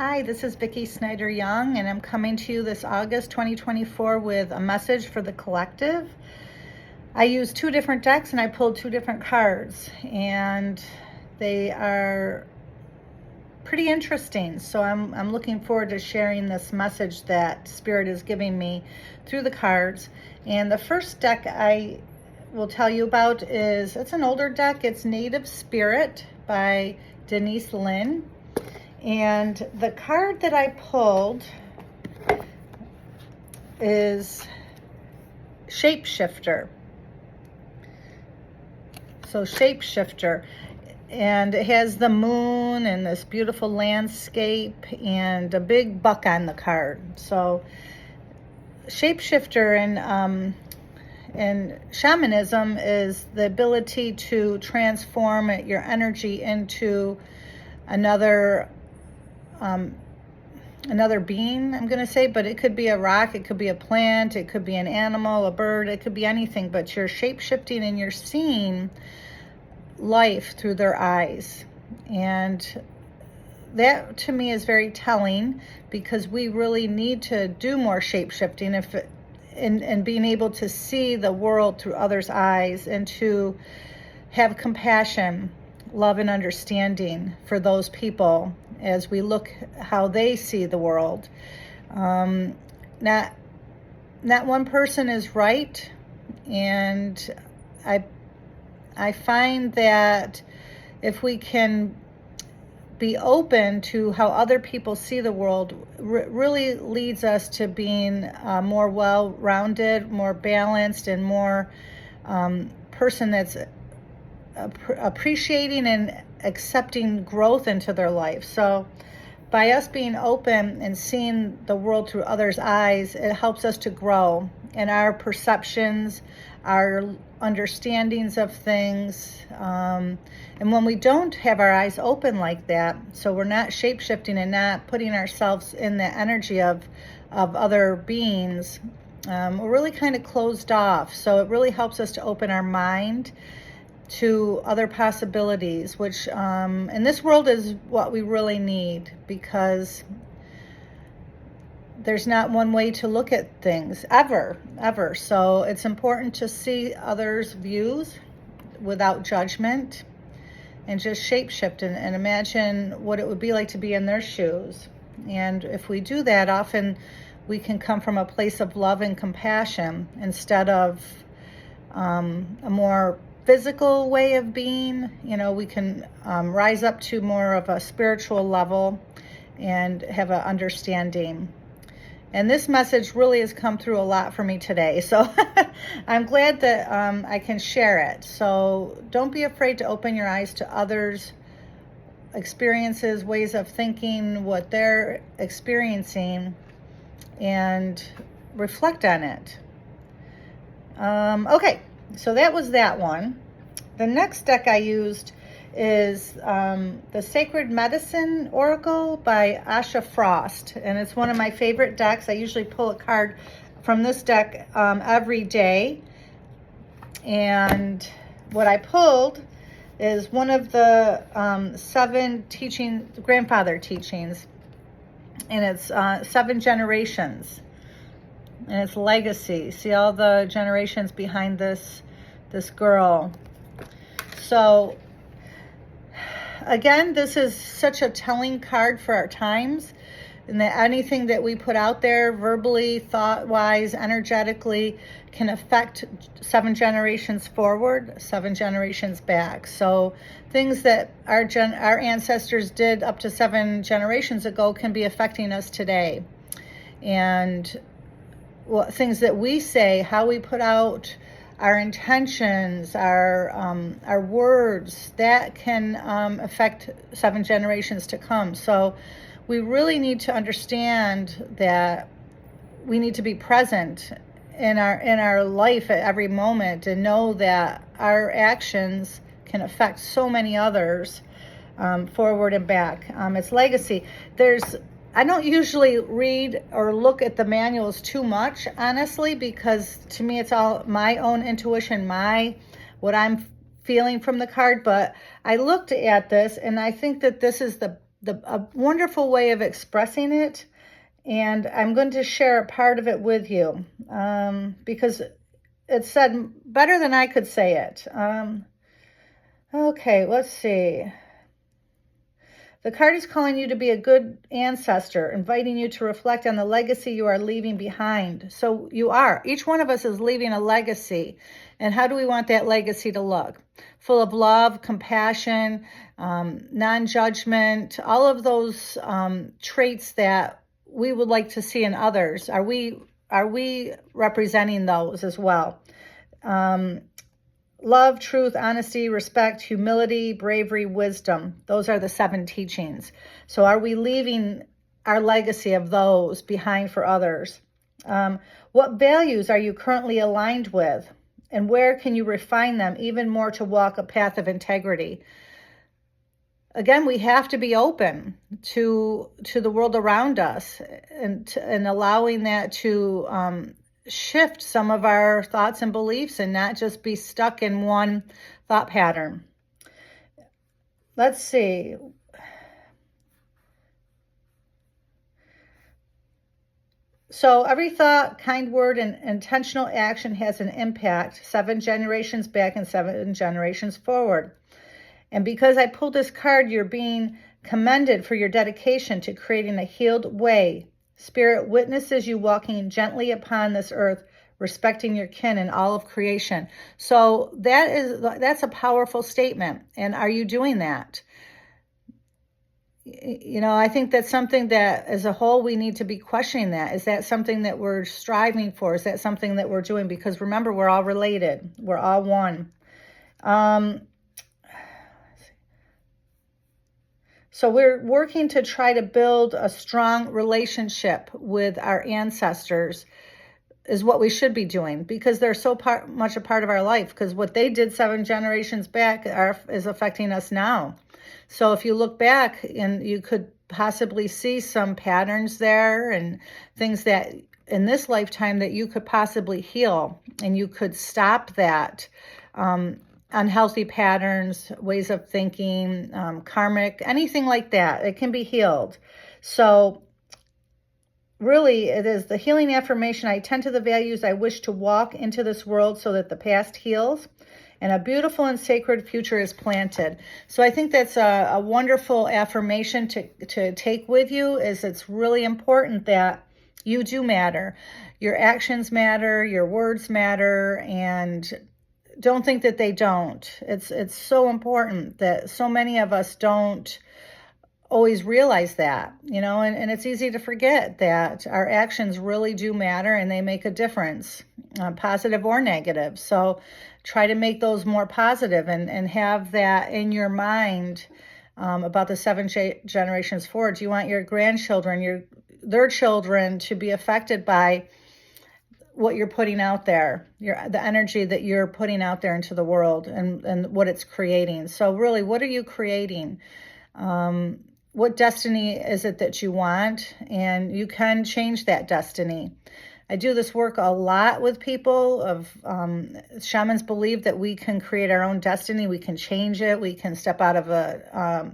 Hi, this is Vicki Snyder-Young, and I'm coming to you this August 2024 with a message for the collective. I used two different decks and I pulled two different cards, and they are pretty interesting. So I'm looking forward to sharing this message that Spirit is giving me through the cards. And the first deck I will tell you about it's an older deck. It's Native Spirit by Denise Lynn. And the card that I pulled is Shapeshifter. So Shapeshifter, and it has the moon and this beautiful landscape and a big buck on the card. So Shapeshifter in shamanism is the ability to transform your energy into another being, I'm going to say, but it could be a rock, it could be a plant, it could be an animal, a bird, it could be anything, but you're shape-shifting and you're seeing life through their eyes. And that to me is very telling, because we really need to do more shape-shifting and being able to see the world through others' eyes, and to have compassion, love, and understanding for those people as we look how they see the world. Not one person is right, and I find that if we can be open to how other people see the world, really leads us to being more well-rounded, more balanced, and more person that's appreciating and accepting growth into their life. So by us being open and seeing the world through others' eyes, it helps us to grow in our perceptions, our understandings of things. And when we don't have our eyes open like that, so we're not shape-shifting and not putting ourselves in the energy of other beings, we're really kind of closed off. So it really helps us to open our mind to other possibilities, which in this world is what we really need, because there's not one way to look at things ever. So it's important to see others' views without judgment, and just shapeshift and imagine what it would be like to be in their shoes. And if we do that, often we can come from a place of love and compassion instead of a more physical way of being. We can rise up to more of a spiritual level and have an understanding. And this message really has come through a lot for me today. So I'm glad that I can share it. So don't be afraid to open your eyes to others' experiences, ways of thinking, what they're experiencing, and reflect on it. Okay. So that was that one. The next deck I used is the Sacred Medicine Oracle by Asha Frost, and it's one of my favorite decks. I usually pull a card from this deck every day, and what I pulled is one of the 7 grandfather teachings, and it's 7 generations. And it's legacy. See all the generations behind this girl. So again, this is such a telling card for our times, and that anything that we put out there verbally, thought-wise, energetically, can affect 7 generations forward, 7 generations back. So things that our ancestors did up to 7 generations ago can be affecting us today. And things that we say, how we put out our intentions, our words, that can affect 7 generations to come. So we really need to understand that we need to be present in our life at every moment, and know that our actions can affect so many others forward and back. It's legacy. I don't usually read or look at the manuals too much, honestly, because to me it's all my own intuition, what I'm feeling from the card. But I looked at this, and I think that this is the a wonderful way of expressing it. And I'm going to share a part of it with you because it's said better than I could say it. Okay, let's see. The card is calling you to be a good ancestor, inviting you to reflect on the legacy you are leaving behind. So you are. Each one of us is leaving a legacy. And how do we want that legacy to look? Full of love, compassion, non-judgment, all of those traits that we would like to see in others. Are we representing those as well? Love, truth, honesty, respect, humility, bravery, wisdom. Those are the 7 teachings. So are we leaving our legacy of those behind for others? What values are you currently aligned with? And where can you refine them even more to walk a path of integrity? Again, we have to be open to the world around us and allowing that to shift some of our thoughts and beliefs and not just be stuck in one thought pattern. Let's see. So every thought, kind word, and intentional action has an impact 7 generations back and 7 generations forward. And because I pulled this card, you're being commended for your dedication to creating a healed way. Spirit witnesses you walking gently upon this earth, respecting your kin and all of creation. So that's a powerful statement. And are you doing that? You know, I think that's something that as a whole, we need to be questioning that. Is that something that we're striving for? Is that something that we're doing? Because remember, we're all related. We're all one. So we're working to try to build a strong relationship with our ancestors is what we should be doing because they're so much a part of our life because what they did 7 generations back is affecting us now. So if you look back and you could possibly see some patterns there and things that in this lifetime that you could possibly heal and you could stop that unhealthy patterns, ways of thinking, karmic, anything like that. It can be healed. So really, it is the healing affirmation. I tend to the values I wish to walk into this world so that the past heals and a beautiful and sacred future is planted. So I think that's a wonderful affirmation to take with you. Is it's really important that you do matter. Your actions matter, your words matter, and don't think that they don't. It's so important that so many of us don't always realize that, you know, and it's easy to forget that our actions really do matter and they make a difference, positive or negative. So try to make those more positive and have that in your mind about the 7 generations forward. Do you want your grandchildren, their children to be affected by what you're putting out there, the energy that you're putting out there into the world and what it's creating? So really, what are you creating? What destiny is it that you want? And you can change that destiny. I do this work a lot with people shamans believe that we can create our own destiny. We can change it. We can step out of a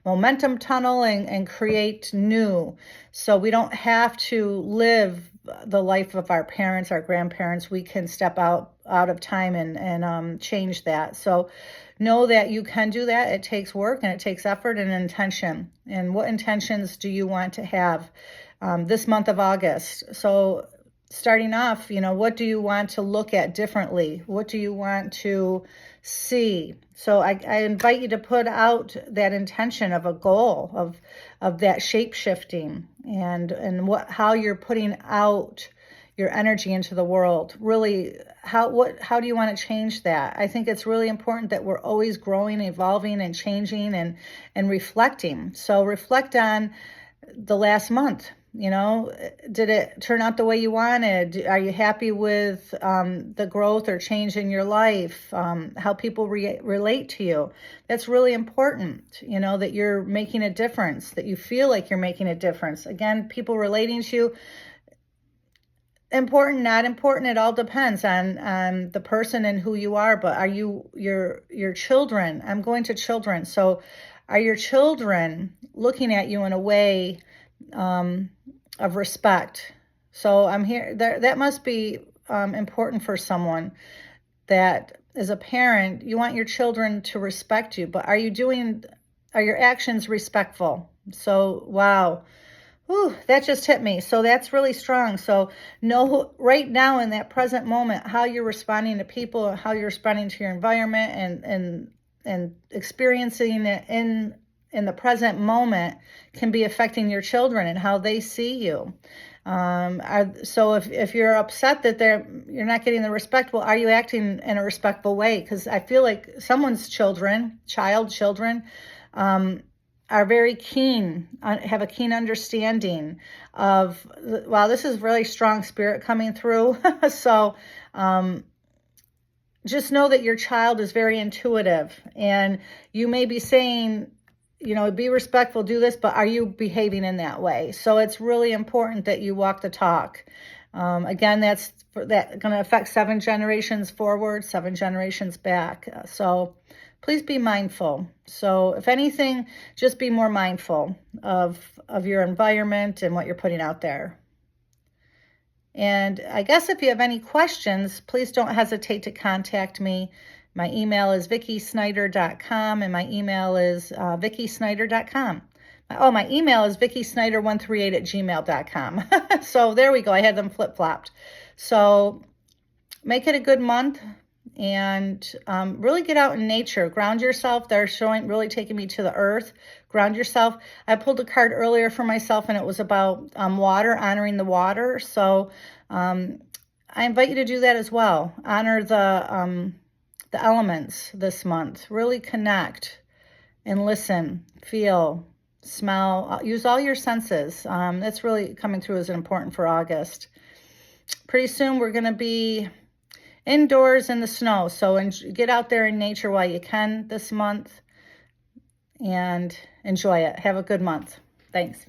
momentum tunnel and create new. So we don't have to live the life of our parents, our grandparents. We can step out of time and change that. So know that you can do that. It takes work and it takes effort and intention. And what intentions do you want to have this month of August? So starting off, you know, what do you want to look at differently? What do you want to see? So I invite you to put out that intention of a goal of that shape shifting and how you're putting out your energy into the world. Really, how do you want to change that? I think it's really important that we're always growing, evolving, and changing and reflecting. So reflect on the last month. You know, did it turn out the way you wanted? Are you happy with the growth or change in your life? How people relate to you? That's really important, you know, that you're making a difference, that you feel like you're making a difference. Again, people relating to you, important, not important, it all depends on the person and who you are. But are you your children? I'm going to children. So are your children looking at you in a way of respect. So I'm here. That must be important for someone, that as a parent, you want your children to respect you, but are your actions respectful? So, wow. Whew, that just hit me. So that's really strong. So know right now in that present moment how you're responding to people, how you're responding to your environment, and experiencing it in the present moment can be affecting your children and how they see you. So if you're upset that you're not getting the respect, well, are you acting in a respectful way? Because I feel like someone's children are very keen, have a keen understanding of, wow, this is really strong spirit coming through. So just know that your child is very intuitive, and you may be saying, be respectful, do this, but are you behaving in that way? So it's really important that you walk the talk. Again, that's going to affect 7 generations forward, 7 generations back. So please be mindful. So if anything, just be more mindful of your environment and what you're putting out there. And I guess if you have any questions, please don't hesitate to contact me. My email is vickysnyder.com, and my email is vickysnyder.com. Oh, my email is vickysnyder138@gmail.com. So there we go. I had them flip-flopped. So make it a good month, and really get out in nature. Ground yourself. They're really taking me to the earth. Ground yourself. I pulled a card earlier for myself, and it was about water, honoring the water. So I invite you to do that as well. Honor the elements this month. Really connect and listen, feel, smell. Use all your senses. That's really coming through as important for August. Pretty soon we're going to be indoors in the snow. So get out there in nature while you can this month and enjoy it. Have a good month. Thanks.